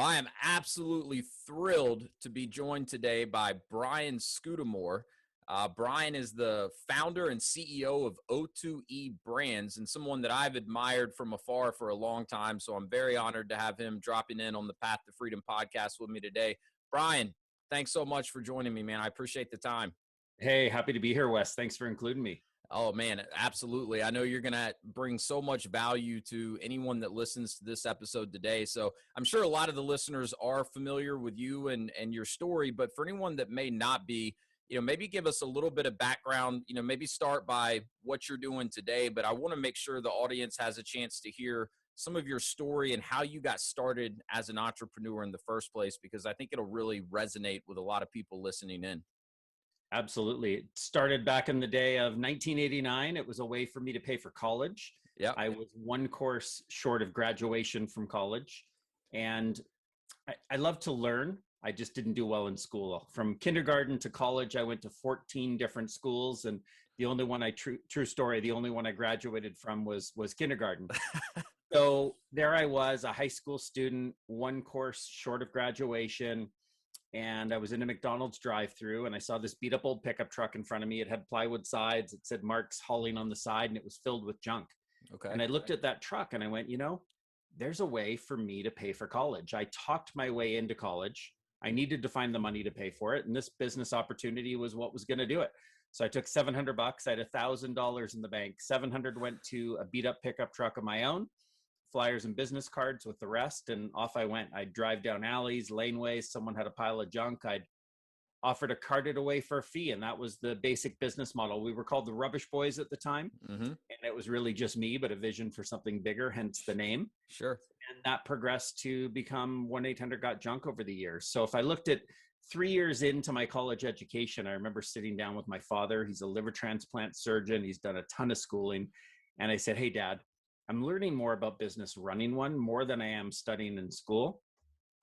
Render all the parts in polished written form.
Well, I am absolutely thrilled to be joined today by Brian Scudamore. Brian is the founder and CEO of O2E Brands and someone that I've admired from afar for a long time. So I'm very honored to have him dropping in on the Path to Freedom podcast with me today. Brian, thanks so much for joining me, man. I appreciate the time. Hey, happy to be here, Wes. Thanks for including me. Oh, man, absolutely. I know you're going to bring so much value to anyone that listens to this episode today. So I'm sure a lot of the listeners are familiar with you and your story, but for anyone that may not be, maybe give us a little bit of background, maybe start by what you're doing today. But I want to make sure the audience has a chance to hear some of your story and how you got started as an entrepreneur in the first place, because I think it'll really resonate with a lot of people listening in. Absolutely. It started back in the day of 1989. It was a way for me to pay for college. Yeah. I was one course short of graduation from college. And I love to learn. I just didn't do well in school. From kindergarten to college, I went to 14 different schools. And the only one true story, the only one I graduated from was kindergarten. So there I was, a high school student, one course short of graduation. And I was in a McDonald's drive-through and I saw this beat up old pickup truck in front of me. It had plywood sides. It said Mark's Hauling on the side and it was filled with junk. Okay. And I looked at that truck and I went, there's a way for me to pay for college. I talked my way into college. I needed to find the money to pay for it. And this business opportunity was what was going to do it. So I took $700. I had $1,000 in the bank. 700 went to a beat up pickup truck of my own, flyers and business cards with the rest, and off I went. I'd drive down alleys, laneways. Someone had a pile of junk. I'd offer to cart it away for a fee, and that was the basic business model. We were called the Rubbish Boys at the time, and it was really just me, but a vision for something bigger, hence the name. Sure. And that progressed to become 1-800-GOT-JUNK over the years. So if I looked at 3 years into my college education, I remember sitting down with my father. He's a liver transplant surgeon. He's done a ton of schooling. And I said, hey, Dad, I'm learning more about business running one more than I am studying in school.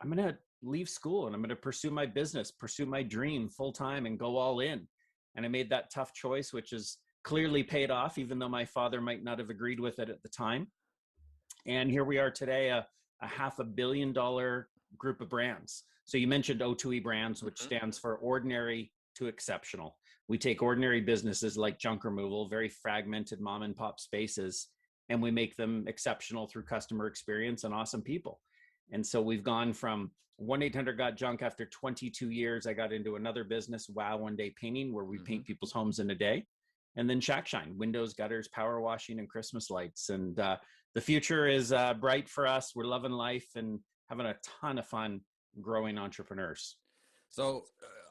I'm going to leave school and I'm going to pursue my business, pursue my dream full time and go all in. And I made that tough choice, which has clearly paid off, even though my father might not have agreed with it at the time. And here we are today, a $500 million group of brands. So you mentioned O2E Brands, which stands for Ordinary to Exceptional. We take ordinary businesses like junk removal, very fragmented mom and pop spaces, and we make them exceptional through customer experience and awesome people. And so we've gone from 1-800-GOT-JUNK. After 22 years, I got into another business, Wow One Day Painting, where we paint people's homes in a day. And then Shack Shine, windows, gutters, power washing, and Christmas lights. And the future is bright for us. We're loving life and having a ton of fun growing entrepreneurs. So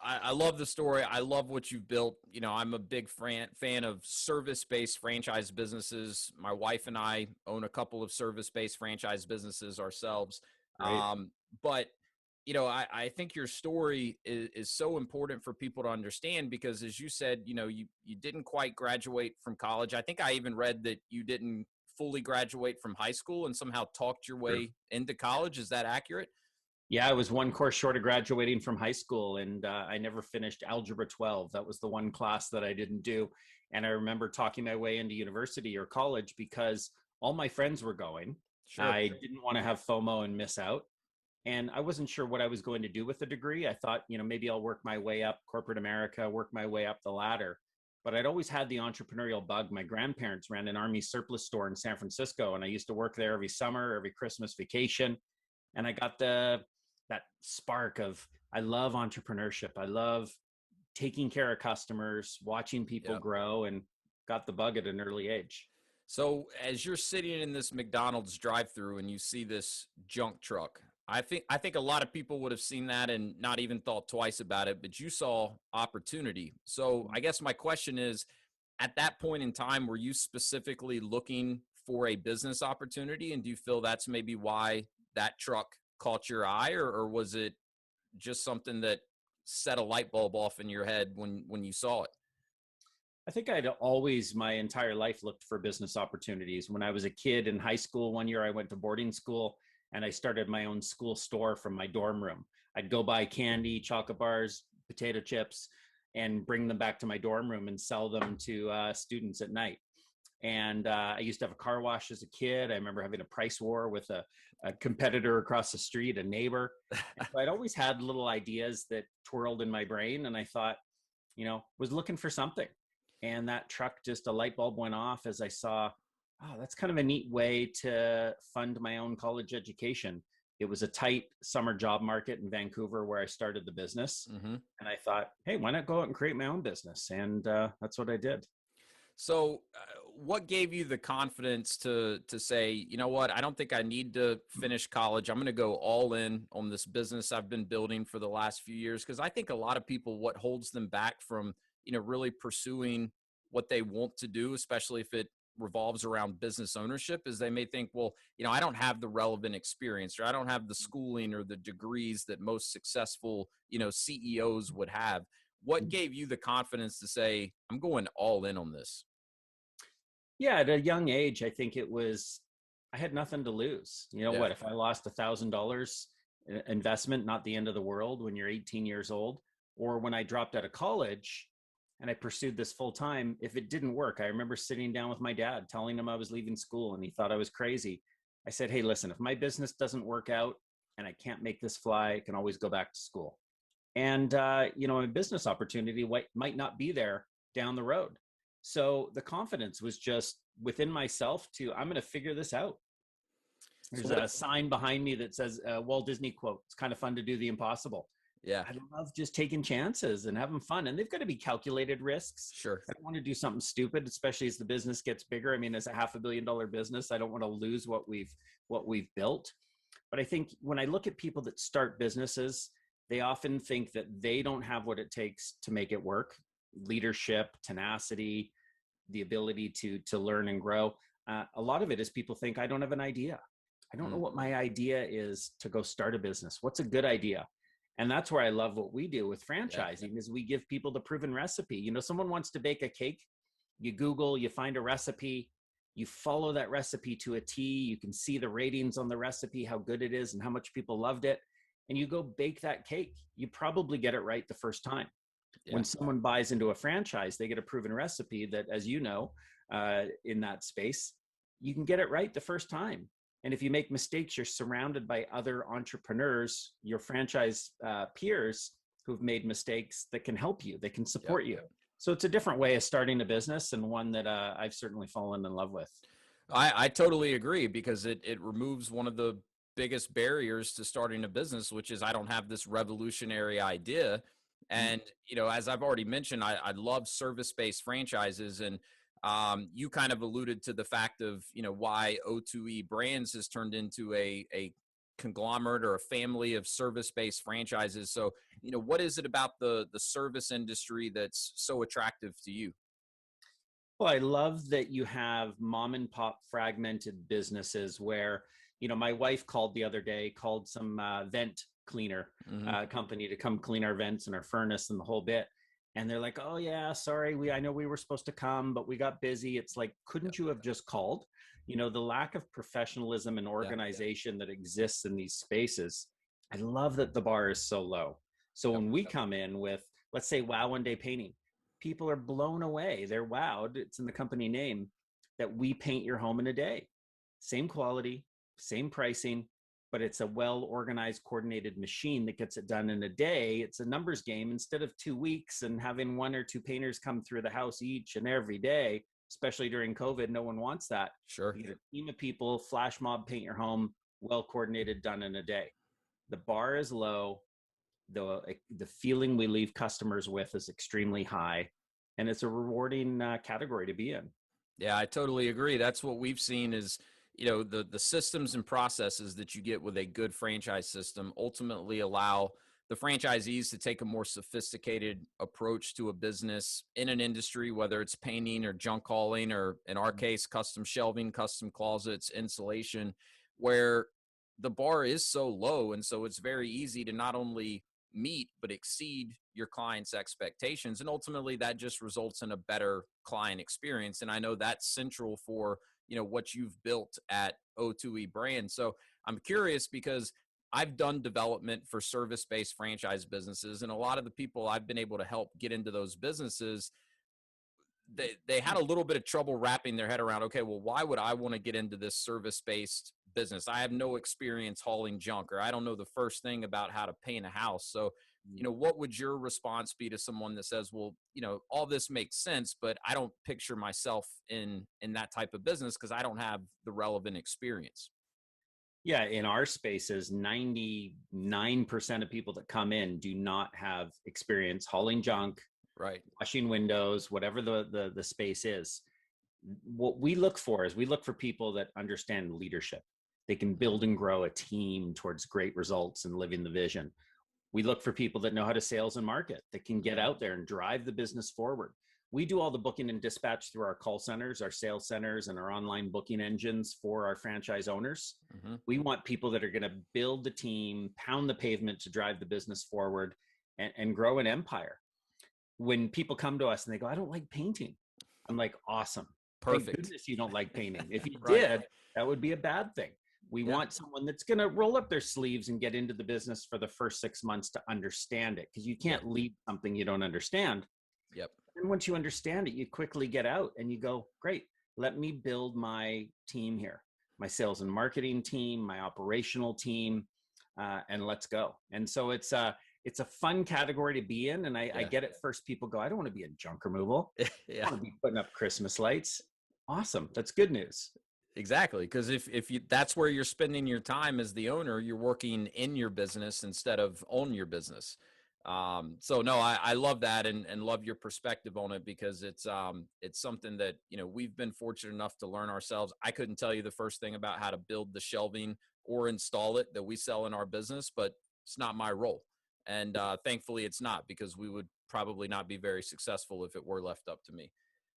I love the story. I love what you've built. I'm a big fan of service-based franchise businesses. My wife and I own a couple of service-based franchise businesses ourselves. But, I think your story is so important for people to understand because, as you said, you didn't quite graduate from college. I think I even read that you didn't fully graduate from high school and somehow talked your way into college. Is that accurate? Yeah, I was one course short of graduating from high school, and I never finished Algebra 12. That was the one class that I didn't do. And I remember talking my way into university or college because all my friends were going. Sure. I didn't want to have FOMO and miss out. And I wasn't sure what I was going to do with the degree. I thought, maybe I'll work my way up corporate America, work my way up the ladder. But I'd always had the entrepreneurial bug. My grandparents ran an Army surplus store in San Francisco, and I used to work there every summer, every Christmas vacation. And I got that spark of, I love entrepreneurship. I love taking care of customers, watching people grow, and got the bug at an early age. So as you're sitting in this McDonald's drive-through and you see this junk truck, I think a lot of people would have seen that and not even thought twice about it, but you saw opportunity. So I guess my question is, at that point in time, were you specifically looking for a business opportunity? And do you feel that's maybe why that truck caught your eye, or was it just something that set a light bulb off in your head when you saw it? I think I'd always, my entire life, looked for business opportunities. When I was a kid in high school, one year I went to boarding school and I started my own school store from my dorm room. I'd go buy candy, chocolate bars, potato chips, and bring them back to my dorm room and sell them to students at night. And I used to have a car wash as a kid. I remember having a price war with a competitor across the street, a neighbor. And so I'd always had little ideas that twirled in my brain. And I thought, was looking for something. And that truck, just a light bulb went off as I saw, oh, that's kind of a neat way to fund my own college education. It was a tight summer job market in Vancouver where I started the business. Mm-hmm. And I thought, hey, why not go out and create my own business? And that's what I did. So, what gave you the confidence to say, you know what, I don't think I need to finish college. I'm going to go all in on this business I've been building for the last few years? Because I think a lot of people, what holds them back from, really pursuing what they want to do, especially if it revolves around business ownership, is they may think, well, I don't have the relevant experience, or I don't have the schooling or the degrees that most successful, CEOs would have. What gave you the confidence to say, I'm going all in on this? Yeah, at a young age, I think I had nothing to lose. You know Yeah. what? If I lost $1,000 investment, not the end of the world when you're 18 years old. Or when I dropped out of college and I pursued this full time, if it didn't work, I remember sitting down with my dad, telling him I was leaving school and he thought I was crazy. I said, hey, listen, if my business doesn't work out and I can't make this fly, I can always go back to school. And, a business opportunity might not be there down the road. So the confidence was just within myself I'm going to figure this out. So There's a what? sign behind me that says Walt Disney quote, it's kind of fun to do the impossible. Yeah, I love just taking chances and having fun. And they've got to be calculated risks. sure. I don't want to do something stupid, especially as the business gets bigger. I mean, as a $500 million business, I don't want to lose what we've built. But I think when I look at people that start businesses, they often think that they don't have what it takes to make it work. Leadership, tenacity, the ability to learn and grow. A lot of it is people think, I don't have an idea. I don't know what my idea is to go start a business. What's a good idea? And that's where I love what we do with franchising is we give people the proven recipe. Someone wants to bake a cake, you Google, you find a recipe, you follow that recipe to a T, you can see the ratings on the recipe, how good it is and how much people loved it. And you go bake that cake. You probably get it right the first time. Yeah. When someone buys into a franchise, they get a proven recipe that, as you know, in that space, you can get it right the first time. And if you make mistakes, you're surrounded by other entrepreneurs, your franchise peers who've made mistakes that can help you, that can support you. So it's a different way of starting a business and one that I've certainly fallen in love with. I totally agree, because it removes one of the biggest barriers to starting a business, which is I don't have this revolutionary idea. And, as I've already mentioned, I love service-based franchises. And you kind of alluded to the fact of, why O2E Brands has turned into a conglomerate or a family of service-based franchises. So, what is it about the service industry that's so attractive to you? Well, I love that you have mom and pop fragmented businesses where, my wife called the other day, called some vent cleaner company to come clean our vents and our furnace and the whole bit. And they're like, oh yeah, sorry, I know we were supposed to come, but we got busy. It's like, couldn't you have just called? The lack of professionalism and organization that exists in these spaces. I love that the bar is so low. So when we come in with, let's say, Wow One Day Painting, people are blown away. They're wowed. It's in the company name that we paint your home in a day. Same quality, same pricing, but it's a well-organized, coordinated machine that gets it done in a day. It's a numbers game instead of 2 weeks and having 1 or 2 painters come through the house each and every day, especially during COVID. No one wants that. Sure. You get a team of people, flash mob, paint your home, well-coordinated, done in a day. The bar is low. The feeling we leave customers with is extremely high, and it's a rewarding category to be in. Yeah, I totally agree. That's what we've seen is, the systems and processes that you get with a good franchise system ultimately allow the franchisees to take a more sophisticated approach to a business in an industry, whether it's painting or junk hauling, or in our case, custom shelving, custom closets, insulation, where the bar is so low. And so it's very easy to not only meet but exceed your client's expectations, and ultimately that just results in a better client experience. And I know that's central for what you've built at O2E Brand. So I'm curious, because I've done development for service-based franchise businesses, and a lot of the people I've been able to help get into those businesses, they had a little bit of trouble wrapping their head around, okay, well, why would I want to get into this service-based business? I have no experience hauling junk, or I don't know the first thing about how to paint a house. So, what would your response be to someone that says, well, all this makes sense, but I don't picture myself in that type of business because I don't have the relevant experience? Yeah, in our spaces, 99% of people that come in do not have experience hauling junk, Right. washing windows, whatever the space is. What we look for is we look for people that understand leadership. They can build and grow a team towards great results and living the vision. We look for people that know how to sales and market, that can get out there and drive the business forward. We do all the booking and dispatch through our call centers, our sales centers, and our online booking engines for our franchise owners. Mm-hmm. We want people that are going to build the team, pound the pavement to drive the business forward, and grow an empire. When people come to us and they go, I don't like painting, I'm like, awesome. Perfect. Thank goodness you don't like painting. If you Right. did, that would be a bad thing. We want someone that's going to roll up their sleeves and get into the business for the first 6 months to understand it, because you can't lead something you don't understand. Yep. And once you understand it, you quickly get out and you go, great, let me build my team here, my sales and marketing team, my operational team, and let's go. And so it's a fun category to be in. And I get it. First, people go, I don't want to be in junk removal. I want to be putting up Christmas lights. Awesome. That's good news. Exactly. Because if you, that's where you're spending your time as the owner, you're working in your business instead of on your business. So no, I love that and love your perspective on it, because it's something that, we've been fortunate enough to learn ourselves. I couldn't tell you the first thing about how to build the shelving or install it that we sell in our business, but it's not my role. And thankfully it's not, because we would probably not be very successful if it were left up to me.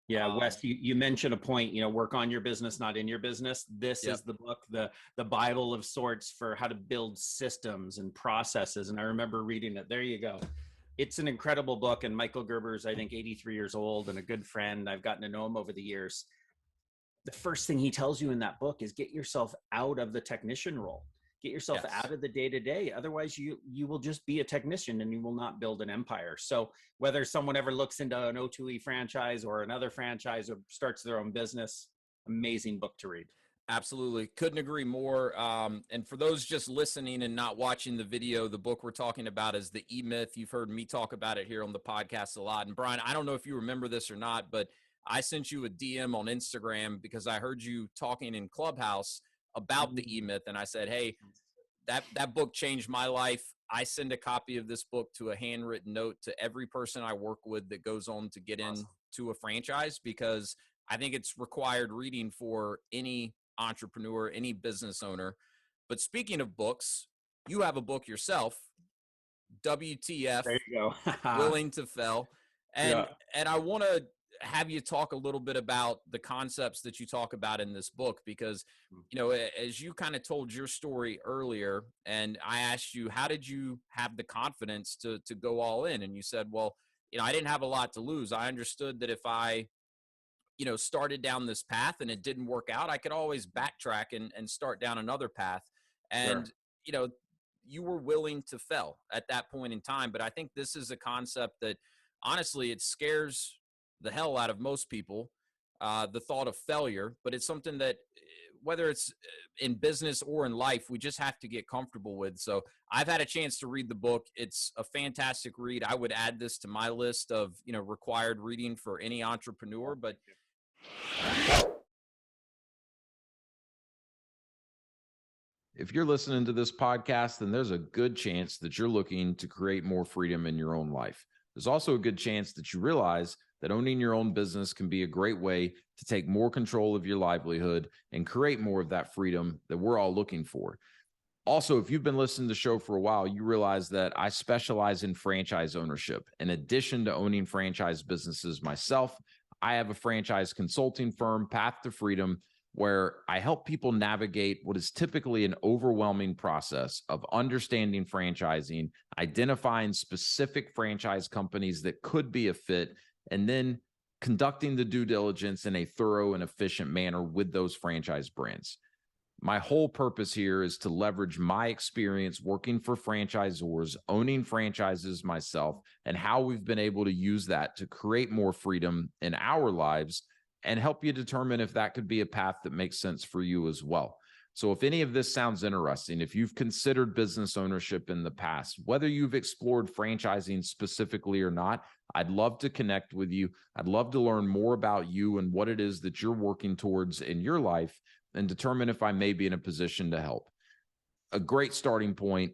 Yeah, Wes, you mentioned a point, work on your business, not in your business. This is the book, the Bible of sorts for how to build systems and processes. And I remember reading it. There you go. It's an incredible book. And Michael Gerber's, I think, 83 years old and a good friend. I've gotten to know him over the years. The first thing he tells you in that book is get yourself out of the technician role. Get yourself out of the day-to-day. Otherwise, you will just be a technician and you will not build an empire. So whether someone ever looks into an O2E franchise or another franchise or starts their own business, amazing book to read. Absolutely. Couldn't agree more. And for those just listening and not watching the video, the book we're talking about is The E-Myth. You've heard me talk about it here on the podcast a lot. And Brian, I don't know if you remember this or not, but I sent you a DM on Instagram because I heard you talking in Clubhouse about the E-Myth. And I said, hey, that book changed my life. I send a copy of this book to a handwritten note to every person I work with that goes on to get into a franchise, because I think it's required reading for any entrepreneur, any business owner. But speaking of books, you have a book yourself, WTF, there you go. Willing to Fail. And I want to have you talk a little bit about the concepts that you talk about in this book, because, as you kind of told your story earlier, and I asked you, how did you have the confidence to go all in? And you said, well, I didn't have a lot to lose. I understood that if I, started down this path and it didn't work out, I could always backtrack and start down another path. And, you were willing to fail at that point in time. But I think this is a concept that, honestly, it scares the hell out of most people, the thought of failure. But it's something that, whether it's in business or in life, we just have to get comfortable with. So I've had a chance to read the book. It's a fantastic read. I would add this to my list of, required reading for any entrepreneur. But if you're listening to this podcast, then there's a good chance that you're looking to create more freedom in your own life. There's also a good chance that you realize that owning your own business can be a great way to take more control of your livelihood and create more of that freedom that we're all looking for. Also, if you've been listening to the show for a while, you realize that I specialize in franchise ownership. In addition to owning franchise businesses myself, I have a franchise consulting firm, Path to Freedom, where I help people navigate what is typically an overwhelming process of understanding franchising, identifying specific franchise companies that could be a fit, and then conducting the due diligence in a thorough and efficient manner with those franchise brands. My whole purpose here is to leverage my experience working for franchisors, owning franchises myself, and how we've been able to use that to create more freedom in our lives and help you determine if that could be a path that makes sense for you as well. So if any of this sounds interesting, if you've considered business ownership in the past, whether you've explored franchising specifically or not, I'd love to connect with you. I'd love to learn more about you and what it is that you're working towards in your life and determine if I may be in a position to help. A great starting point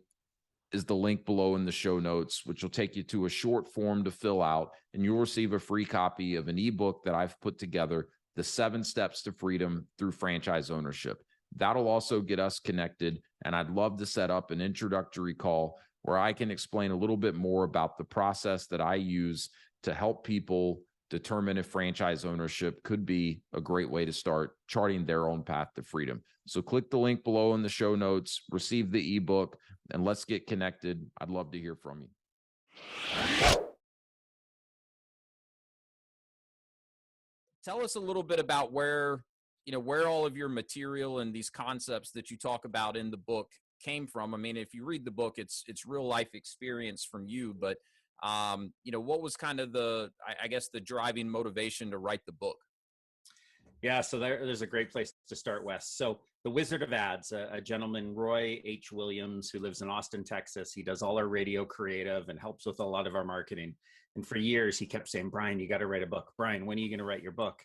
is the link below in the show notes, which will take you to a short form to fill out, and you'll receive a free copy of an ebook that I've put together, The 7 Steps to Freedom Through Franchise Ownership. That'll also get us connected, and I'd love to set up an introductory call where I can explain a little bit more about the process that I use to help people determine if franchise ownership could be a great way to start charting their own path to freedom. So click the link below in the show notes, receive the ebook, and let's get connected. I'd love to hear from you. Tell us a little bit about where all of your material and these concepts that you talk about in the book came from. I mean, if you read the book, it's real life experience from you, but what was kind of the driving motivation to write the book? Yeah, so there's a great place to start, Wes. So the Wizard of Ads, a gentleman, Roy H. Williams, who lives in Austin, Texas. He does all our radio creative and helps with a lot of our marketing. And for years, he kept saying, Brian, you got to write a book. Brian, when are you going to write your book?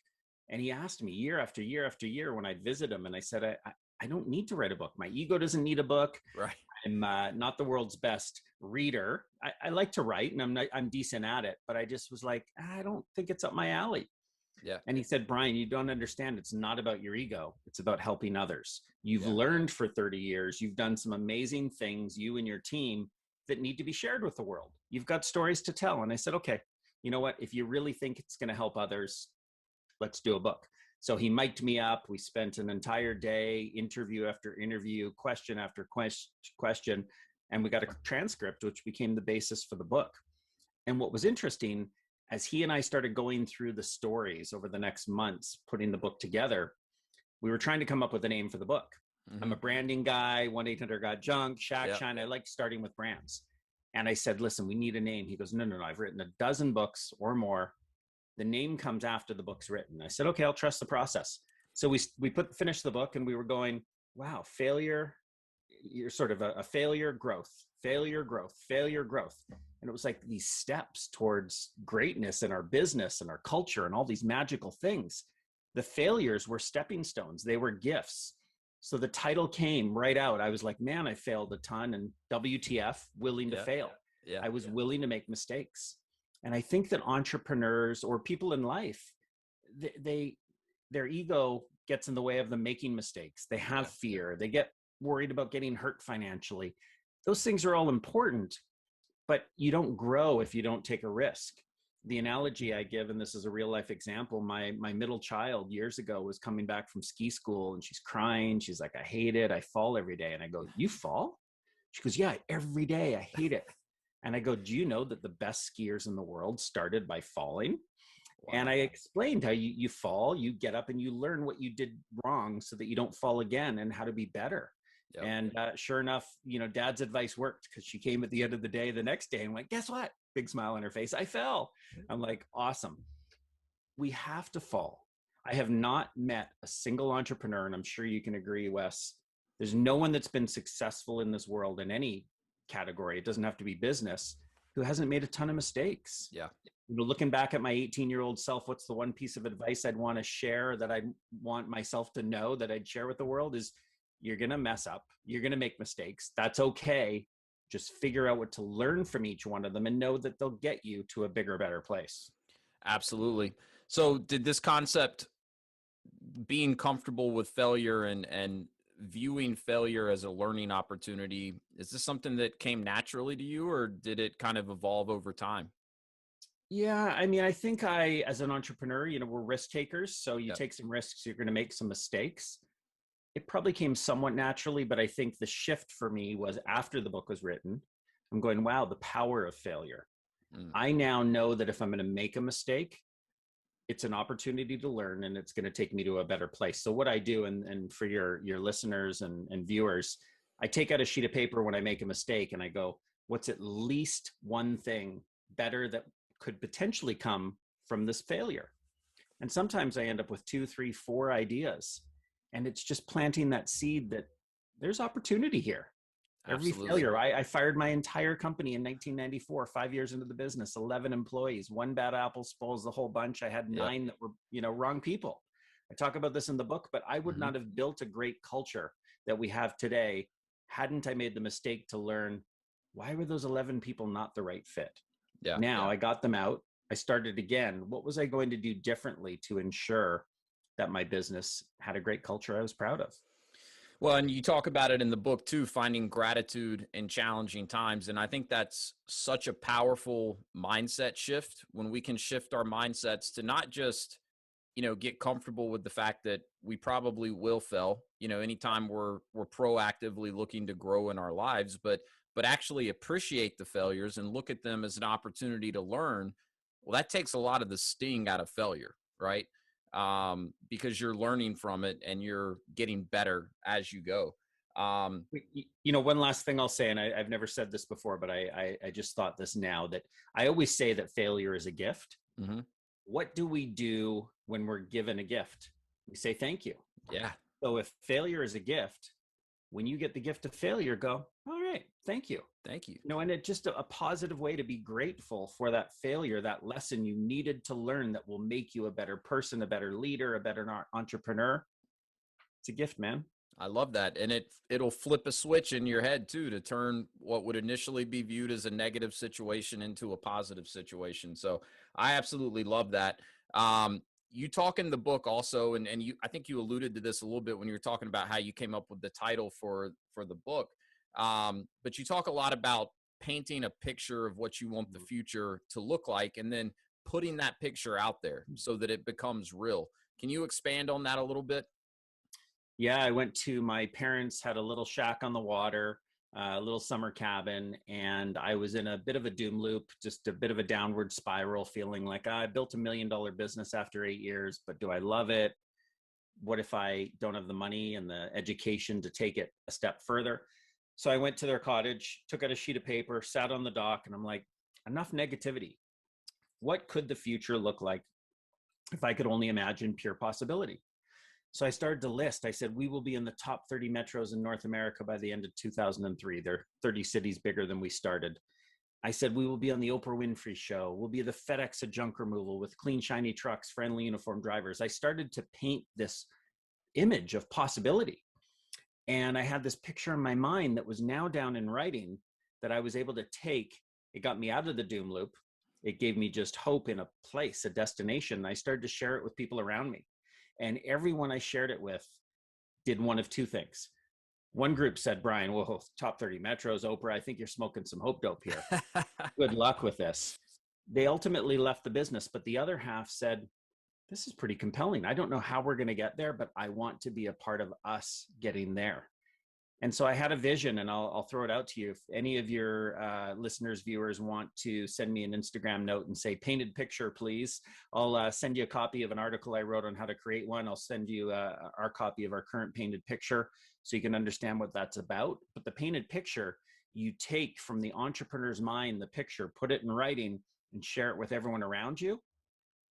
And he asked me year after year after year when I'd visit him. And I said, I don't need to write a book. My ego doesn't need a book. Right. I'm not the world's best reader. I like to write and I'm decent at it, but I just was like, I don't think it's up my alley. Yeah. And he said, Brian, you don't understand. It's not about your ego. It's about helping others. You've learned for 30 years. You've done some amazing things, you and your team, that need to be shared with the world. You've got stories to tell. And I said, okay, you know what? If you really think it's going to help others, let's do a book. So he mic'd me up. We spent an entire day, interview after interview, question after question, and we got a transcript, which became the basis for the book. And what was interesting, as he and I started going through the stories over the next months, putting the book together, we were trying to come up with a name for the book. Mm-hmm. I'm a branding guy, 1-800-GOT-JUNK, Shack Shine. I like starting with brands. And I said, listen, we need a name. He goes, no, I've written 12 books or more. The name comes after the book's written. I said, okay, I'll trust the process. So we finished the book and we were going, wow, failure, you're sort of a failure, growth, failure, growth, failure, growth. And it was like these steps towards greatness in our business and our culture and all these magical things. The failures were stepping stones. They were gifts. So the title came right out. I was like, man, I failed a ton, and WTF, willing to fail. I was willing to make mistakes. And I think that entrepreneurs or people in life, their ego gets in the way of them making mistakes. They have fear. They get worried about getting hurt financially. Those things are all important, but you don't grow if you don't take a risk. The analogy I give, and this is a real life example, my middle child years ago was coming back from ski school and she's crying. She's like, I hate it. I fall every day. And I go, you fall? She goes, yeah, every day. I hate it. And I go, do you know that the best skiers in the world started by falling? Wow. And I explained how you fall, you get up and you learn what you did wrong so that you don't fall again and how to be better. Yep. And sure enough, dad's advice worked, because she came at the end of the day, the next day, and went, guess what? Big smile on her face. I fell. I'm like, awesome. We have to fall. I have not met a single entrepreneur, and I'm sure you can agree, Wes, there's no one that's been successful in this world in any category, it doesn't have to be business, who hasn't made a ton of mistakes. Yeah. Looking back at my 18-year-old self, what's the one piece of advice I'd want to share, that I want myself to know, that I'd share with the world, is you're going to mess up. You're going to make mistakes. That's okay. Just figure out what to learn from each one of them and know that they'll get you to a bigger, better place. Absolutely. So did this concept, being comfortable with failure and viewing failure as a learning opportunity, is this something that came naturally to you, or did it kind of evolve over time? Yeah, I mean, I think as an entrepreneur, we're risk takers. So you take some risks, you're going to make some mistakes. It probably came somewhat naturally, but I think the shift for me was after the book was written. I'm going, wow, the power of failure. I now know that if I'm going to make a mistake, it's an opportunity to learn, and it's going to take me to a better place. So what I do, and for your listeners and viewers, I take out a sheet of paper when I make a mistake and I go, what's at least one thing better that could potentially come from this failure? And sometimes I end up with 2, 3, 4 ideas. And it's just planting that seed that there's opportunity here. Every failure. I fired my entire company in 1994, 5 years into the business, 11 employees, one bad apple spoils the whole bunch. I had 9 that were, wrong people. I talk about this in the book, but I would not have built a great culture that we have today hadn't I made the mistake to learn, why were those 11 people not the right fit? I got them out. I started again. What was I going to do differently to ensure that my business had a great culture I was proud of? Well, and you talk about it in the book too, finding gratitude in challenging times. And I think that's such a powerful mindset shift when we can shift our mindsets to not just, get comfortable with the fact that we probably will fail, anytime we're proactively looking to grow in our lives, but actually appreciate the failures and look at them as an opportunity to learn. Well, that takes a lot of the sting out of failure, right? Because you're learning from it and you're getting better as you go. One last thing I'll say, and I've never said this before, but I just thought this now, that I always say that failure is a gift. What do we do when we're given a gift? We say thank you. Yeah. So if failure is a gift, when you get the gift of failure, go, all right, thank you. Thank you. And it's just a positive way to be grateful for that failure, that lesson you needed to learn that will make you a better person, a better leader, a better entrepreneur. It's a gift, man. I love that. And it'll flip a switch in your head too, to turn what would initially be viewed as a negative situation into a positive situation. So I absolutely love that. You talk in the book also, and I think you alluded to this a little bit when you were talking about how you came up with the title for the book. But you talk a lot about painting a picture of what you want the future to look like, and then putting that picture out there so that it becomes real. Can you expand on that a little bit? Yeah, I went to my parents, had a little shack on the water, a little summer cabin, and I was in a bit of a doom loop, just a bit of a downward spiral, feeling like I built $1 million business after 8 years, but do I love it? What if I don't have the money and the education to take it a step further? So I went to their cottage, took out a sheet of paper, sat on the dock, and I'm like, enough negativity. What could the future look like if I could only imagine pure possibility? So I started to list. I said, we will be in the top 30 metros in North America by the end of 2003. There are 30 cities bigger than we started. I said, we will be on the Oprah Winfrey Show. We'll be the FedEx of junk removal with clean, shiny trucks, friendly uniformed drivers. I started to paint this image of possibility. And I had this picture in my mind that was now down in writing that I was able to take. It got me out of the doom loop. It gave me just hope in a place, a destination. I started to share it with people around me. And everyone I shared it with did one of two things. One group said, Brian, whoa, top 30 metros, Oprah, I think you're smoking some hope dope here. Good luck with this. They ultimately left the business, but the other half said, this is pretty compelling. I don't know how we're going to get there, but I want to be a part of us getting there. And so I had a vision, and I'll throw it out to you. If any of your listeners, viewers want to send me an Instagram note and say, painted picture, please, I'll send you a copy of an article I wrote on how to create one. I'll send you our copy of our current painted picture so you can understand what that's about. But the painted picture, you take from the entrepreneur's mind, the picture, put it in writing, and share it with everyone around you.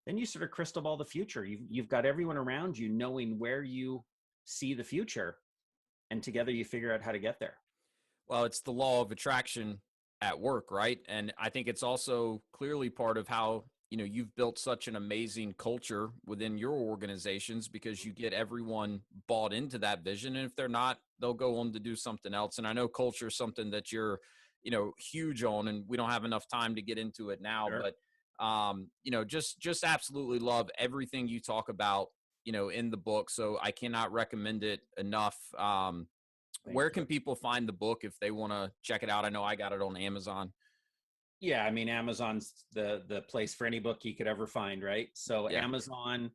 Then you sort of crystal ball the future. You've got everyone around you knowing where you see the future. And together you figure out how to get there. Well, it's the law of attraction at work, right? And I think it's also clearly part of how, you've built such an amazing culture within your organizations, because you get everyone bought into that vision. And if they're not, they'll go on to do something else. And I know culture is something that you're, huge on, and we don't have enough time to get into it now, Sure. But, just absolutely love everything you talk about, in the book. So I cannot recommend it enough. Where can people find the book if they want to check it out? I know I got it on Amazon. Yeah. I mean, Amazon's the place for any book you could ever find, right? So yeah. Amazon,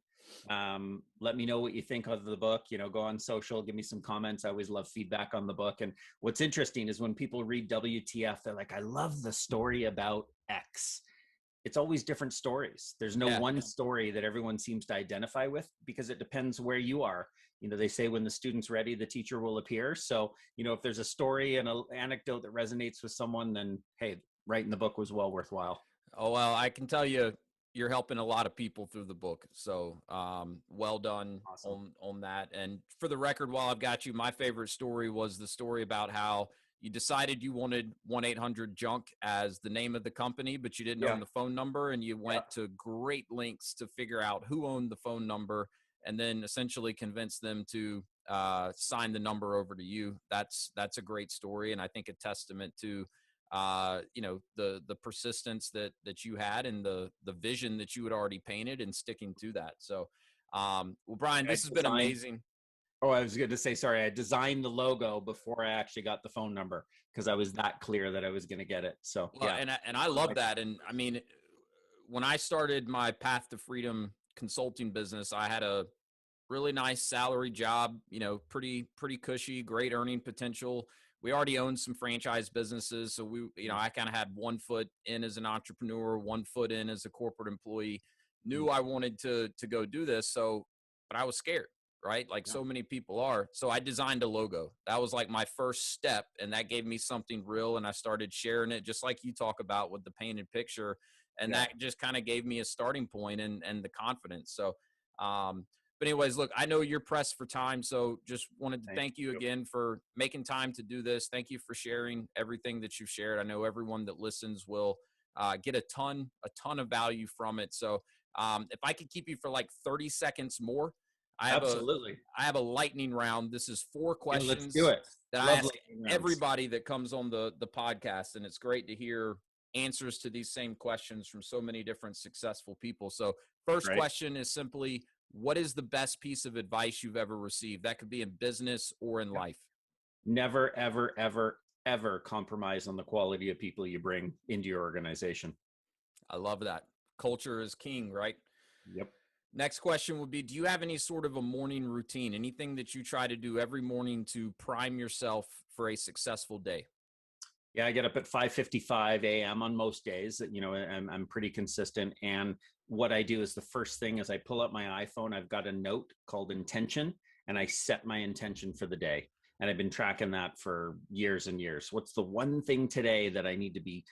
let me know what you think of the book, go on social, give me some comments. I always love feedback on the book. And what's interesting is when people read WTF, they're like, I love the story about X. it's always different stories. There's no Yeah. one story that everyone seems to identify with, because it depends where you are. They say when the student's ready, the teacher will appear. So, if there's a story and an anecdote that resonates with someone, then hey, writing the book was well worthwhile. Oh, well, I can tell you're helping a lot of people through the book. So well done. Awesome. On that. And for the record, while I've got you, my favorite story was the story about how you decided you wanted 1-800-JUNK as the name of the company, but you didn't own the phone number, and you went to great lengths to figure out who owned the phone number and then essentially convince them to sign the number over to you. That's a great story, and I think a testament to the persistence that you had and the vision that you had already painted and sticking to that. So well, Brian, this has been amazing. Oh, I was going to say, sorry, I designed the logo before I actually got the phone number, because I was that clear that I was going to get it. So well, and I love that. And I mean, when I started my Path to Freedom consulting business, I had a really nice salary job, pretty cushy, great earning potential. We already owned some franchise businesses. So I kind of had one foot in as an entrepreneur, one foot in as a corporate employee, knew I wanted to go do this. So, but I was scared, right? Like so many people are. So I designed a logo. That was like my first step. And that gave me something real. And I started sharing it, just like you talk about with the painted picture. And that just kind of gave me a starting point and the confidence. So, but anyways, look, I know you're pressed for time, so just wanted to thank you again for making time to do this. Thank you for sharing everything that you've shared. I know everyone that listens will get a ton of value from it. So if I could keep you for like 30 seconds more, I have a lightning round. This is 4 questions. Let's do it. That I ask everybody that comes on the podcast, and it's great to hear answers to these same questions from so many different successful people. So first question is simply, what is the best piece of advice you've ever received? That could be in business or in life. Never, ever, ever, ever compromise on the quality of people you bring into your organization. I love that. Culture is king, right? Yep. Next question would be, do you have any sort of a morning routine? Anything that you try to do every morning to prime yourself for a successful day? Yeah, I get up at 5:55 a.m. on most days. I'm pretty consistent. And what I do is the first thing is I pull up my iPhone. I've got a note called intention, and I set my intention for the day. And I've been tracking that for years and years. What's the one thing today that I need to be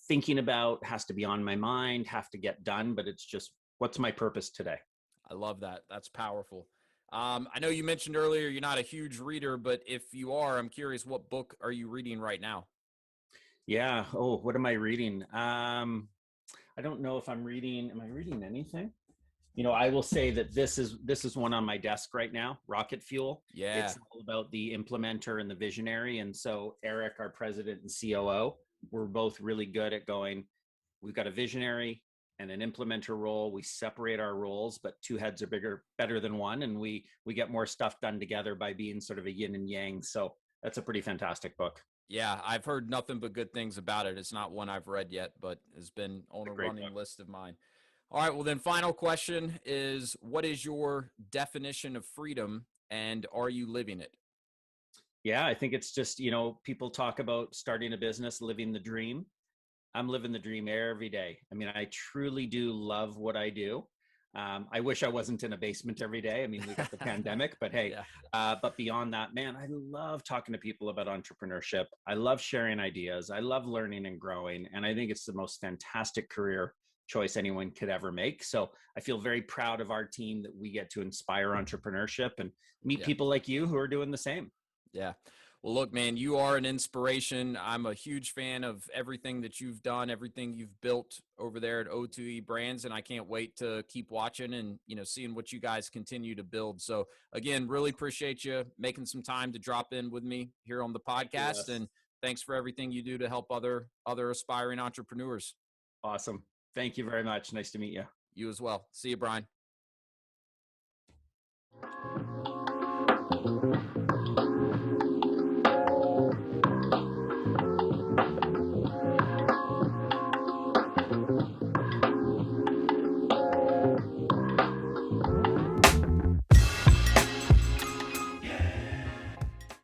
thinking about, has to be on my mind, have to get done, but it's just, what's my purpose today? I love that. That's powerful. I know you mentioned earlier you're not a huge reader, but if you are, I'm curious, what book are you reading right now? Yeah. Oh, what am I reading? I don't know if am I reading anything? I will say that this is one on my desk right now, Rocket Fuel. Yeah. It's all about the implementer and the visionary. And so Eric, our president and COO, we're both really good at going, we've got a visionary and an implementer role. We separate our roles, but 2 heads are better than one. And we get more stuff done together by being sort of a yin and yang. So that's a pretty fantastic book. Yeah, I've heard nothing but good things about it. It's not one I've read yet, but has been on a running list of mine. All right, well then, final question is, what is your definition of freedom, and are you living it? Yeah, I think it's just, people talk about starting a business, living the dream. I'm living the dream every day. I mean, I truly do love what I do. I wish I wasn't in a basement every day. I mean, we got the pandemic, but hey, but beyond that, man, I love talking to people about entrepreneurship. I love sharing ideas. I love learning and growing. And I think it's the most fantastic career choice anyone could ever make. So I feel very proud of our team that we get to inspire entrepreneurship and meet people like you who are doing the same. Yeah. Well, look, man, you are an inspiration. I'm a huge fan of everything that you've done, everything you've built over there at O2E Brands, and I can't wait to keep watching and, seeing what you guys continue to build. So, again, really appreciate you making some time to drop in with me here on the podcast, and thanks for everything you do to help other aspiring entrepreneurs. Awesome. Thank you very much. Nice to meet you. You as well. See you, Brian.